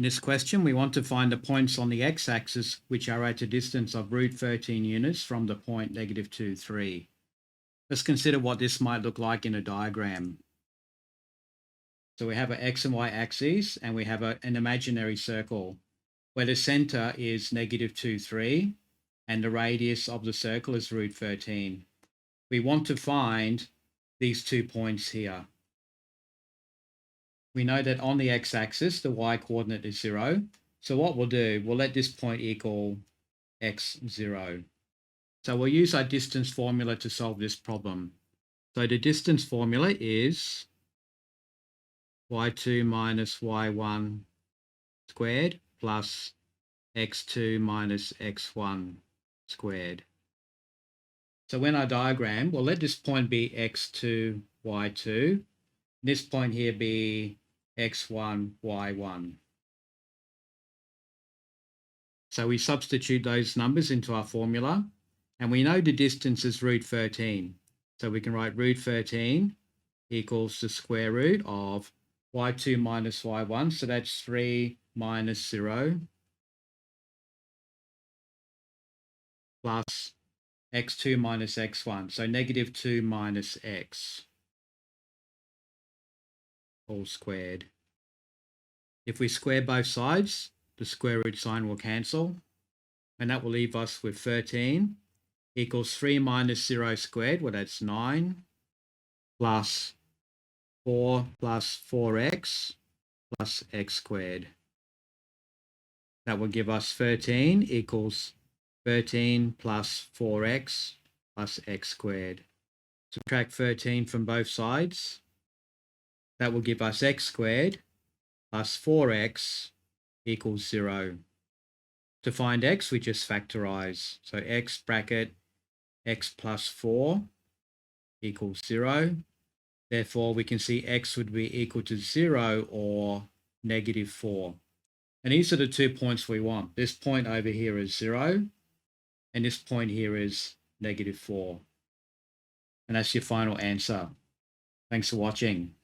In this question, we want to find the points on the x-axis which are at a distance of root 13 units from the point -2, 3. Let's consider what this might look like in a diagram. So we have an x and y axes, and we have an imaginary circle where the center is -2, 3, and the radius of the circle is root 13. We want to find these 2 points here. We know that on the x-axis, the y-coordinate is 0. So what we'll do, we'll let this point equal x0. So we'll use our distance formula to solve this problem. So the distance formula is y2 minus y1 squared plus x2 minus x1 squared. So in our diagram, we'll let this point be x2, y2. This point here be x1, y1. So we substitute those numbers into our formula, and we know the distance is root 13. So we can write root 13 equals the square root of y2 minus y1. So that's 3 minus 0 plus x2 minus x1. So -2 minus x all squared. If we square both sides, the square root sign will cancel, and that will leave us with 13 equals 3 minus 0 squared, well that's 9, plus 4 plus 4x plus x squared. That will give us 13 equals 13 plus 4x plus x squared. Subtract 13 from both sides. That will give us x squared plus 4x equals 0. To find x, we just factorize. So x bracket x plus 4 equals 0. Therefore, we can see x would be equal to 0 or -4. And these are the 2 points we want. This point over here is 0, and this point here is -4. And that's your final answer. Thanks for watching.